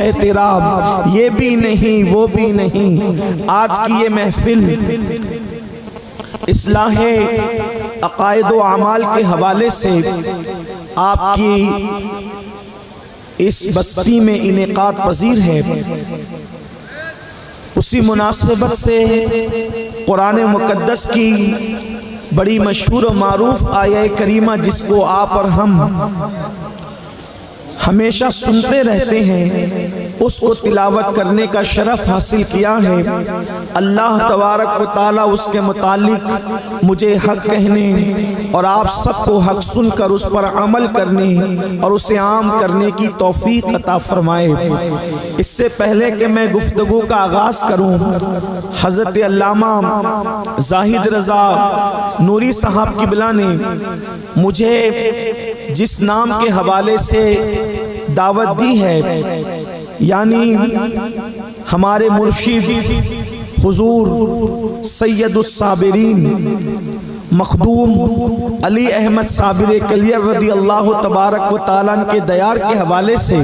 ہے تیرا، یہ بھی نہیں وہ بھی نہیں۔ آج کی یہ محفل اصلاح عقائد و اعمال کے حوالے سے آپ کی اس بستی میں انعقاد پذیر ہے۔ اسی مناسبت سے قرآن مقدس کی بڑی مشہور و معروف آیہ کریمہ جس کو آپ اور ہم ہمیشہ سنتے رہتے ہیں، اس کو تلاوت کرنے کا شرف حاصل کیا ہے۔ اللہ تبارک و تعالیٰ اس کے متعلق مجھے حق کہنے اور آپ سب کو حق سن کر اس پر عمل کرنے اور اسے عام کرنے کی توفیق عطا فرمائے۔ اس سے پہلے کہ میں گفتگو کا آغاز کروں، حضرت علامہ زاہد رضا نوری صاحب قبلہ نے مجھے جس نام کے حوالے سے دعوت دی ہے، یعنی ہمارے مرشد حضور سید الصابرین مخدوم علی احمد صابر کلیہ رضی اللہ تبارک و تعالیٰ کے دیار کے حوالے سے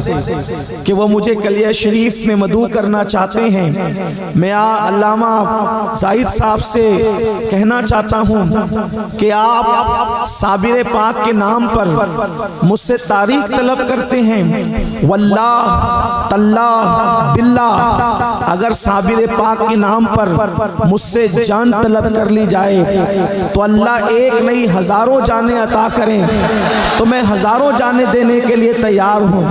کہ وہ مجھے کلیہ شریف میں مدعو کرنا چاہتے ہیں، میں علامہ زاہد صاحب سے کہنا چاہتا ہوں کہ آپ صابر پاک کے نام پر مجھ سے تاریخ طلب کرتے ہیں۔ واللہ تاللہ باللہ اگر صابر پاک کے نام پر مجھ سے جان طلب کر لی جائے تو اللہ ایک نہیں ہزاروں جانیں عطا کریں تو میں ہزاروں جانیں دینے کے لیے تیار ہوں۔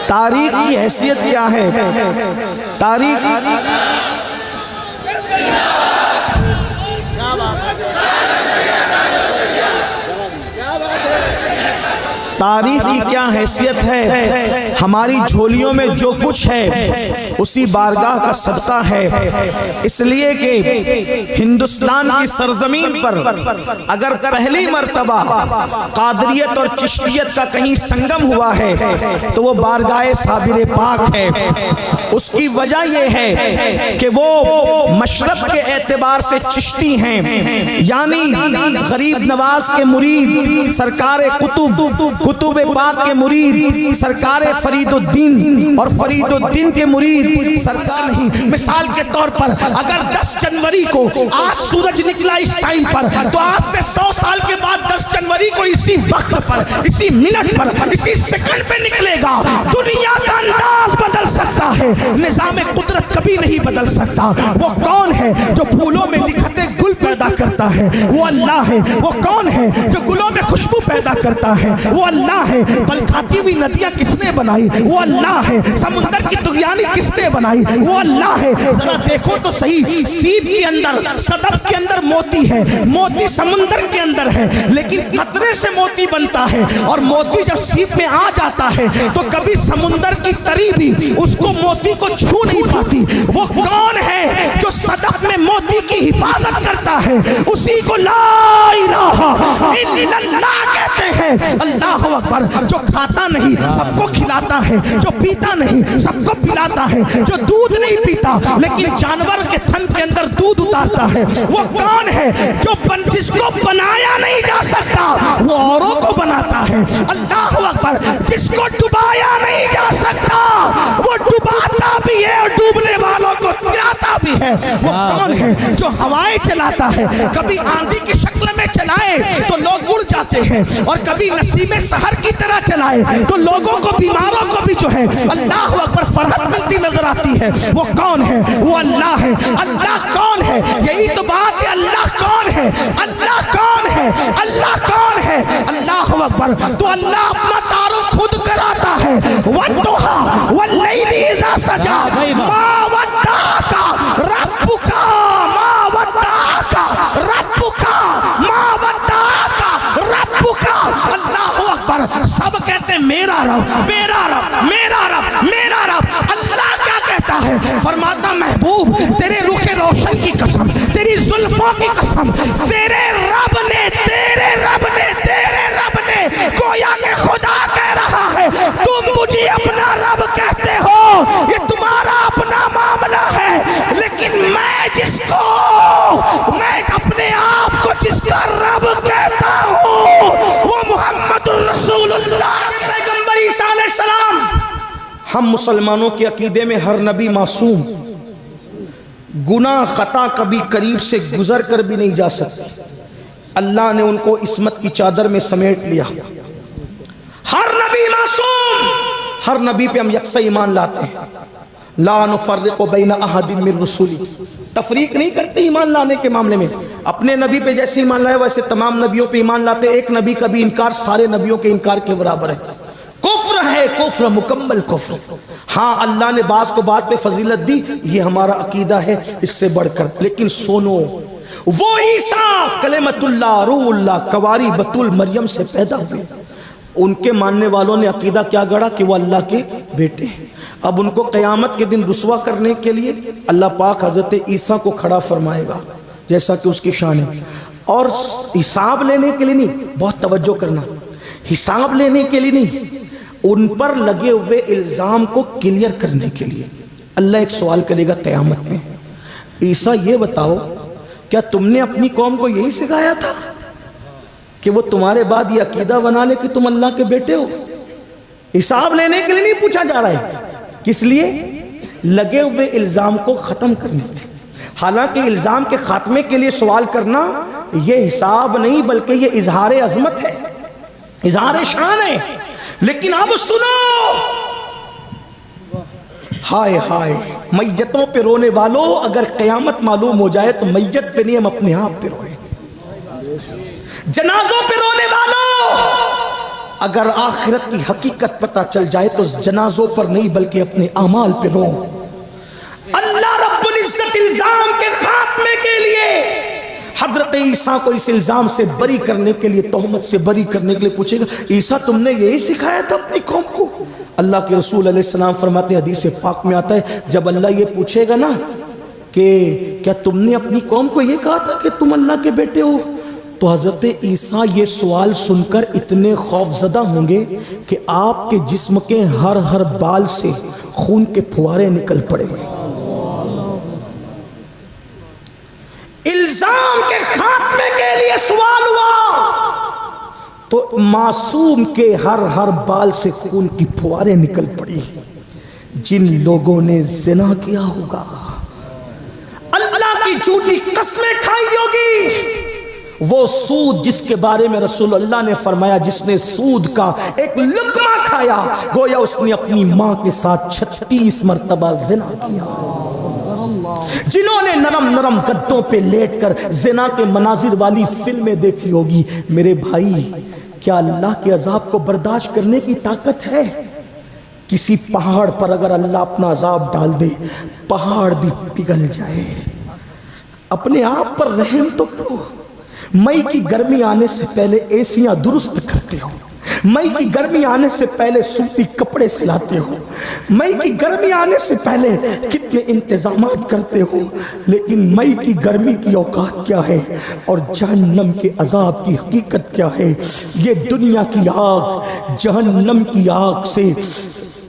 تاریخ کی حیثیت کیا ہے؟ تاریخ تاریخ کی کیا حیثیت ہے؟ ہماری جھولیوں میں جو کچھ ہے اسی بارگاہ کا صدقہ ہے، اس لیے کہ ہندوستان کی سرزمین پر اگر پہلی مرتبہ قادریت اور چشتیت کا کہیں سنگم ہوا ہے تو وہ بارگاہ صابر پاک ہے۔ اس کی وجہ یہ ہے کہ وہ مشرب کے اعتبار سے چشتی ہیں، یعنی غریب نواز کے مرید سرکار قطب پاک کے مرید سرکار فرید الدین، اور فرید الدین کے مرید سرکار نہیں۔ مثال کے طور پر اگر 10 جنوری کو آج سورج نکلا اس ٹائم پر تو آج سے 100 سال کے بعد 10 جنوری کو اسی وقت پر، اسی منٹ پر، اسی سیکنڈ پہ نکلے گا۔ دنیا کا انداز بدل سکتا ہے، نظام قدرت کبھی نہیں بدل سکتا۔ وہ کون ہے جو پھولوں میں نکھرتے گل پیدا کرتا ہے؟ وہ اللہ ہے۔ وہ کون ہے جو گلوں میں خوشبو پیدا کرتا ہے؟ وہ اللہ ہے۔ بل کھاتی ہوئی ندیاں کس نے بنائی؟ وہ اللہ ہے۔ سمندر کی طغیانی کس نے بنائی؟ وہ اللہ ہے۔ ذرا دیکھو تو صحیح، سیب کے اندر، صدف کے اندر موتی ہے، موتی سمندر کے اندر ہے، لیکن قطرے سے موتی بنتا ہے، اور موتی جب سیب میں آ جاتا ہے تو کبھی سمندر کی تری بھی اس کو موتی کو چھو نہیں پاتی۔ وہ کون ہے جو صدف میں موتی کی حفاظت کرتا ہے؟ اسی کو لا الہ الا اللہ کہتے ہیں۔ اللہ اکبر۔ جو کھاتا نہیں سب کو کھلاتا ہے، جو پیتا نہیں سب کو پلاتا ہے، جو دودھ نہیں پیتا لیکن جانور کے تھن کے اندر دودھ اتارتا ہے، وہ کون ہے جو جس کو بنایا نہیں جا سکتا وہ اوروں کو بناتا ہے؟ اللہ اکبر۔ جس کو ڈبایا نہیں جا سکتا وہ ڈباتا بھی ہے اور ڈوبنے والوں کو گراتا بھی ہے۔ وہ کون ہے جو ہوائیں چلاتا ہے؟ کبھی آندھی کی شکل میں چلائے تو لوگ اڑ جاتے ہیں، اور کبھی نسیم سحر کی طرح چلائے تو لوگوں کو، بیماروں کو بھی جو ہے اللہ اکبر فرحت ملتی نظر آتی ہے۔ وہ کون ہے؟ وہ اللہ ہے۔ اللہ کون ہے؟ یہی تو بات ہے، اللہ کون ہے؟ اللہ کون ہے؟ اللہ کون ہے؟ اللہ اکبر۔ تو اللہ اپنا تعارف خود کراتا ہے۔ وَالضُّحَىٰ وَاللَّيْلِ إِذَا سَجَىٰ مَا وَدَّعَكَ رَبُّكَ مَا وَدَّعَكَ رَبُّكَ مَا وَدَّعَكَ رَبُّكَ۔ اللہ اکبر۔ سب کہتے ہیں میرا رب، میرا رب، میرا رب، میرا رب۔ اللہ کیا کہتا ہے؟ فرماتا محبوب تیرے رخ روشن کی قسم، تیری زلفوں کی قسم، تیرے رب نے، تیرے رب نے، تیرے رب نے، گویا کہ خدا کہہ رہا ہے تم مجھے اپنا رب کہتے ہو، یہ تمہارا اپنا معاملہ ہے، لیکن میں جس کو، میں اپنے آپ کو جس کا رب کہتا ہوں وہ محمد الرسول اللہ پیغمبر عیسیٰ علیہ السلام۔ ہم مسلمانوں کے عقیدے میں ہر نبی معصوم، گناہ خطا کبھی قریب سے گزر کر بھی نہیں جا سکتی، اللہ نے ان کو عصمت کی چادر میں سمیٹ لیا۔ ہر نبی معصوم، ہر نبی پہ ہم یکساں ایمان لاتے ہیں، لا نفرق بین احد من رسولی، تفریق نہیں کرتے ایمان لانے کے معاملے میں۔ اپنے نبی پہ جیسے ایمان لائے ویسے تمام نبیوں پہ ایمان لاتے، ایک نبی کا بھی انکار سارے نبیوں کے انکار کے برابر ہے، کفر ہے، کفر مکمل کفر۔ ہاں اللہ نے بعض کو بعض پہ فضیلت دی، یہ ہمارا عقیدہ ہے اس سے بڑھ کر، لیکن سنو، وہ عیسیٰ کلمۃ اللہ روح اللہ کواری بطول مریم سے پیدا ہوئے، ان کے ماننے والوں نے عقیدہ کیا گڑھا کہ وہ اللہ کے بیٹے ہیں۔ اب ان کو قیامت کے دن رسوا کرنے کے لیے اللہ پاک حضرت عیسیٰ کو کھڑا فرمائے گا جیسا کہ اس کی شان ہے، اور حساب لینے کے لیے نہیں، بہت توجہ کرنا، حساب لینے کے لیے نہیں، ان پر لگے ہوئے الزام کو کلیئر کرنے کے لیے اللہ ایک سوال کرے گا قیامت میں، عیسیٰ یہ بتاؤ کیا تم نے اپنی قوم کو یہی سکھایا تھا کہ وہ تمہارے بعد یہ عقیدہ بنا لے کہ تم اللہ کے بیٹے ہو؟ حساب لینے کے لیے نہیں پوچھا جا رہا ہے، کس لیے؟ لگے ہوئے الزام کو ختم کرنے کے لیے۔ حالانکہ الزام کے خاتمے کے لیے سوال کرنا یہ حساب نہیں بلکہ یہ اظہار عظمت ہے، اظہار شان ہے۔ لیکن اب سنو، ہائے ہائے میتوں پہ رونے والوں، اگر قیامت معلوم ہو جائے تو میت پہ نہیں ہم اپنے آپ پہ روئیں۔ جنازوں پہ رونے والوں، اگر آخرت کی حقیقت پتہ چل جائے تو جنازوں پر نہیں بلکہ اپنے اعمال پہ رو۔ اللہ رب العزت الزام کے خاتمے کے لیے حضرت عیسیٰ کو اس الزام سے بری کرنے کے لیے، تہمت سے بری کرنے کے لیے پوچھے گا، عیسیٰ تم نے یہی سکھایا تھا اپنی قوم کو؟ اللہ کے رسول علیہ السلام فرماتے ہیں، حدیث پاک میں آتا ہے، جب اللہ یہ پوچھے گا نا کہ کیا تم نے اپنی قوم کو یہ کہا تھا کہ تم اللہ کے بیٹے ہو، تو حضرت عیسیٰ یہ سوال سن کر اتنے خوف زدہ ہوں گے کہ آپ کے جسم کے ہر بال سے خون کے پھوارے نکل پڑے گے۔ الزام کے خاتمے کے لیے سوال ہوا تو معصوم کے ہر بال سے خون کی پھوارے نکل پڑی۔ جن لوگوں نے زنا کیا ہوگا، اللہ کی جھوٹی قسمیں کھائی ہوگی، وہ سود جس کے بارے میں رسول اللہ نے فرمایا، جس نے سود کا ایک لقمہ کھایا گویا اس نے اپنی ماں کے ساتھ 36 مرتبہ زنا کیا۔ جنہوں نے نرم گدوں پہ لیٹ کر زنا کے مناظر والی فلمیں دیکھی ہوگی، میرے بھائی کیا اللہ کے عذاب کو برداشت کرنے کی طاقت ہے؟ کسی پہاڑ پر اگر اللہ اپنا عذاب ڈال دے، پہاڑ بھی پگھل جائے۔ اپنے آپ پر رحم تو کرو۔ مئی کی گرمی آنے سے پہلے ایسیاں درست کرتے ہو، مئی کی گرمی آنے سے پہلے سوتی کپڑے سلاتے ہو، مئی کی گرمی آنے سے پہلے کتنے انتظامات کرتے ہو، لیکن مئی کی گرمی کی اوقات کیا ہے اور جہنم کے عذاب کی حقیقت کیا ہے؟ یہ دنیا کی آگ جہنم کی آگ سے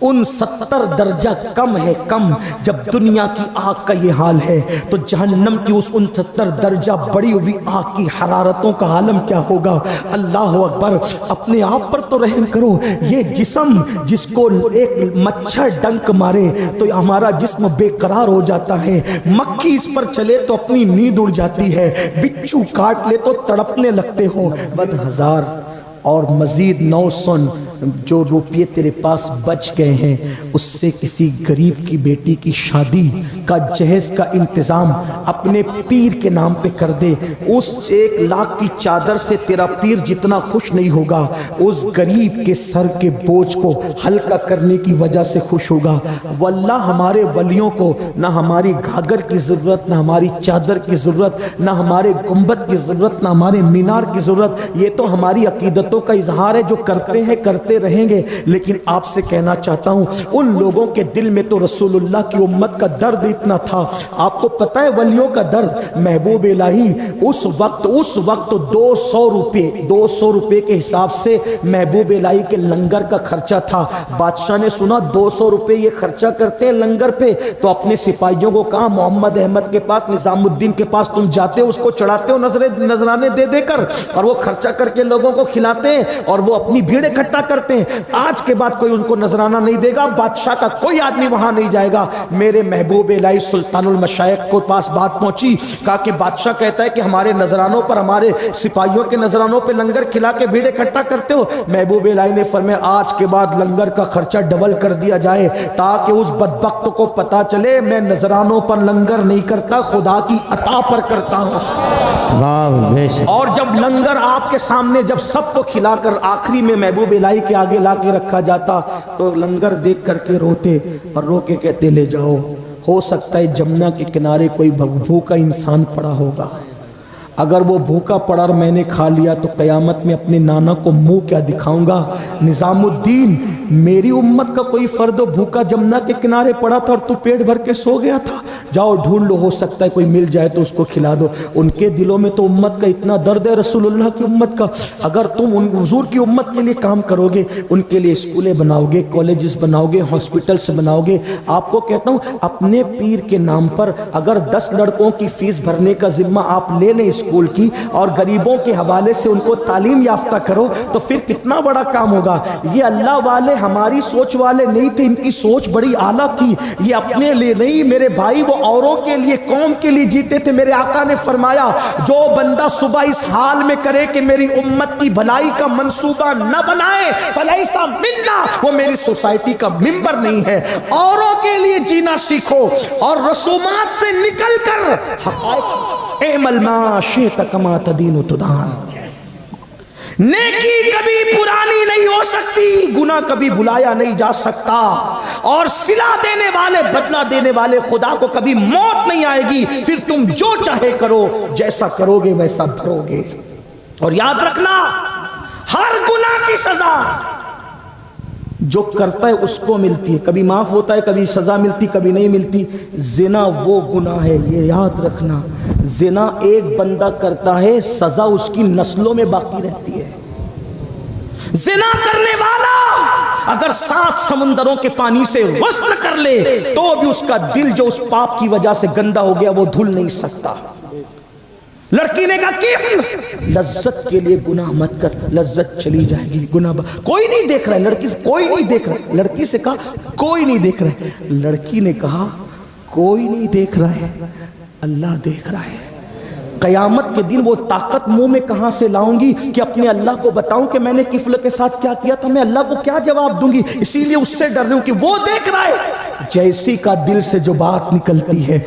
ان 70 درجہ کم ہے، کم۔ جب دنیا کی آگ کا یہ حال ہے تو جہنم کی اس 69 درجہ بڑی ہوئی آگ کی حرارتوں کا عالم کیا ہوگا؟ اللہ اکبر۔ اپنے آپ پر تو رحم کرو۔ یہ جسم جس کو ایک مچھر ڈنک مارے تو ہمارا جسم بے قرار ہو جاتا ہے، مکھی اس پر چلے تو اپنی نیند اڑ جاتی ہے، بچھو کاٹ لے تو تڑپنے لگتے ہو۔ بد ہزار اور مزید 900 جو روپیے تیرے پاس بچ گئے ہیں، اس سے کسی غریب کی بیٹی کی شادی کا جہیز کا انتظام اپنے پیر کے نام پہ کر دے۔ اس 1 لاکھ کی چادر سے تیرا پیر جتنا خوش نہیں ہوگا، اس غریب کے سر کے بوجھ کو ہلکا کرنے کی وجہ سے خوش ہوگا۔ واللہ ہمارے ولیوں کو نہ ہماری گھاگر کی ضرورت، نہ ہماری چادر کی ضرورت، نہ ہمارے گنبد کی ضرورت، نہ ہمارے مینار کی ضرورت۔ یہ تو ہماری عقیدتوں کا اظہار ہے جو کرتے ہیں، کرتے رہیں گے۔ لیکن آپ سے کہنا چاہتا ہوں، ان لوگوں کے دل میں تو رسول اللہ کی امت کا درد اتنا تھا۔ آپ کو پتہ ہے ولیوں کا درد؟ محبوب الہی اس وقت 200 روپے کے حساب سے محبوب الہی کے لنگر کا خرچہ تھا۔ بادشاہ نے سنا 200 روپے یہ خرچہ کرتے ہیں لنگر پہ، تو اپنے سپاہیوں کو کہا محمد احمد کے پاس، نظام الدین کے پاس تم جاتے ہو، اس کو چڑھاتے ہو نذرانے دے کر، اور وہ خرچہ کر کے لوگوں کو کھلاتے ہیں اور وہ اپنی بھیڑ اکٹھا کرتے ہیں, آج کے بعد کوئی ان کو نذرانہ نہیں دے گا, بادشاہ کا کوئی آدمی وہاں نہیں جائے گا. میرے محبوب الہی سلطان المشائخ کو پاس بات پہنچی, کہا کہ بادشاہ کہتا ہے کہ ہمارے نذرانوں پر, ہمارے سپاہیوں کے نذرانوں پہ لنگر کھلا کے بھیڑ اکٹھا کرتے ہو. محبوب الہی نے فرمایا آج کے بعد لنگر کا خرچہ ڈبل کر دیا جائے, تاکہ اس بدبخت کو پتا چلے میں نذرانوں پر لنگر نہیں کرتا, خدا کی عطا پر کرتا ہوں. اور جب لنگر آپ کے سامنے جب سب کو کھلا کر آخری میں محبوب الہی کے آگے لا کے رکھا جاتا, تو لنگر دیکھ کر کے روتے اور رو کے کہتے لے جاؤ. ہو سکتا ہے جمنا کے کنارے کوئی بھوکا انسان پڑا ہوگا, اگر وہ بھوکا پڑا اور میں نے کھا لیا تو قیامت میں اپنے نانا کو منہ کیا دکھاؤں گا. نظام الدین, میری امت کا کوئی فرد بھوکا جمنا کے کنارے پڑا تھا اور تو پیٹ بھر کے سو گیا تھا, جاؤ ڈھونڈ لو, ہو سکتا ہے کوئی مل جائے تو اس کو کھلا دو. ان کے دلوں میں تو امت کا اتنا درد ہے, رسول اللہ کی امت کا. اگر تم ان حضور کی امت کے لیے کام کرو گے, ان کے لیے اسکولیں بناؤ گے, کالجز بناؤ گے, ہاسپٹلس بناؤ گے, آپ کو کہتا ہوں اپنے پیر کے نام پر اگر 10 لڑکوں کی فیس بھرنے کا ذمہ آپ لے لیں اسکول کی, اور غریبوں کے حوالے سے ان کو تعلیم یافتہ کرو, تو پھر کتنا بڑا کام ہوگا. یہ اللہ والے ہماری سوچ والے نہیں تھے, ان کی سوچ بڑی اعلیٰ تھی. یہ اپنے لیے نہیں میرے بھائی, وہ اوروں کے لیے, قوم کے لیے جیتے تھے. میرے آقا نے فرمایا جو بندہ صبح اس حال میں کرے کہ میری امت کی بھلائی کا منصوبہ نہ بنائے فلیس منا, وہ میری سوسائٹی کا ممبر نہیں ہے. اوروں کے لیے جینا سیکھو اور رسومات سے نکل کر حقائق, اعمل ما شئت کما تدین تدان. نیکی کبھی پرانی نہیں ہو سکتی, گناہ کبھی بھلایا نہیں جا سکتا, اور صلہ دینے والے, بدلہ دینے والے خدا کو کبھی موت نہیں آئے گی. پھر تم جو چاہے کرو, جیسا کرو گے ویسا بھرو گے. اور یاد رکھنا ہر گناہ کی سزا جو کرتا ہے اس کو ملتی ہے, کبھی معاف ہوتا ہے, کبھی سزا ملتی, کبھی نہیں ملتی. زنا وہ گناہ ہے, یہ یاد رکھنا, زنا ایک بندہ کرتا ہے, سزا اس کی نسلوں میں باقی رہتی ہے. زنا کرنے والا اگر 7 سمندروں کے پانی سے غسل کر لے تو بھی اس کا دل جو اس پاپ کی وجہ سے گندا ہو گیا وہ دھل نہیں سکتا. لڑکی نے کہا کفل, لذت کے لیے گناہ مت کر, لذت چلی جائے گی. گناہ کوئی نہیں دیکھ رہا ہے, لڑکی سے کوئی نہیں دیکھ رہا ہے. لڑکی سے کہا کوئی نہیں دیکھ رہا ہے. لڑکی نے کہا کوئی نہیں دیکھ رہا ہے, اللہ دیکھ رہا ہے. قیامت کے دن وہ طاقت منہ میں کہاں سے لاؤں گی کہ اپنے اللہ کو بتاؤں کہ میں نے کفل کے ساتھ کیا کیا تھا, میں اللہ کو کیا جواب دوں گی. اسی لیے اس سے ڈر رہی ہوں کہ وہ دیکھ رہا ہے. جیسی کا دل سے جو بات نکلتی ہے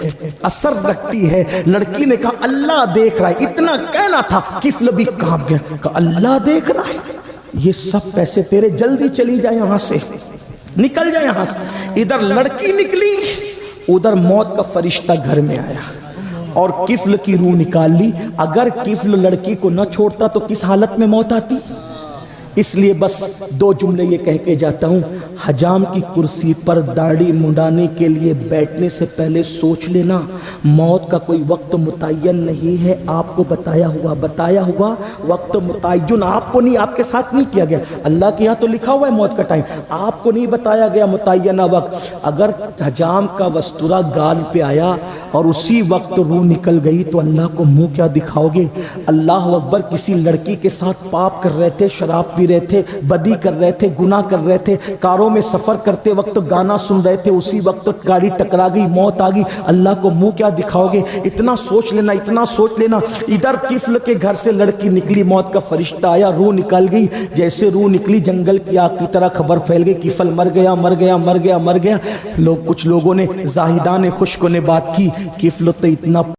اثر رکھتی ہے. لڑکی نے کہا اللہ دیکھ رہا ہے, اتنا کہنا تھا کفل بھی کانپ گیا, کہا اللہ دیکھ رہا ہے. یہ سب پیسے تیرے, جلدی چلی جائے یہاں سے, نکل جائے یہاں سے. ادھر لڑکی نکلی, ادھر موت کا فرشتہ گھر میں آیا اور کفل کی روح نکال لی. اگر کفل لڑکی کو نہ چھوڑتا تو کس حالت میں موت آتی. اس لیے بس 2 جملے یہ کہہ کے جاتا ہوں, حجام کی کرسی پر داڑھی منڈانے کے لیے بیٹھنے سے پہلے سوچ لینا موت کا کوئی وقت متعین نہیں ہے. آپ کو بتایا ہوا وقت متعین آپ کو نہیں, آپ کے ساتھ نہیں کیا گیا. اللہ کے یہاں تو لکھا ہوا ہے موت کا ٹائم, آپ کو نہیں بتایا گیا متعینہ وقت. اگر حجام کا وستورہ گال پہ آیا اور اسی وقت روح نکل گئی تو اللہ کو منہ کیا دکھاؤ گے. اللہ اکبر, کسی لڑکی کے ساتھ پاپ کر رہے تھے, شراب پی رہے تھے, بدی کر رہے تھے, گناہ کر رہے تھے, کاروں میں سفر کرتے وقت گانا سن رہے تھے, اسی وقت گاڑی ٹکرا گئی, موت آ گئی. اللہ کو منہ کیا دکھاؤ گے. اتنا سوچ لینا, اتنا سوچ لینا. ادھر کفل کے گھر سے لڑکی نکلی, موت کا فرشتہ آیا, روح نکل گئی. جیسے روح نکلی جنگل کی آگ کی طرح خبر پھیل گئی, کفل مر گیا, مر گیا, مر گیا, مر گیا. کچھ لوگوں نے, زاہدان خشک نے بات کی, کفل تو اتنا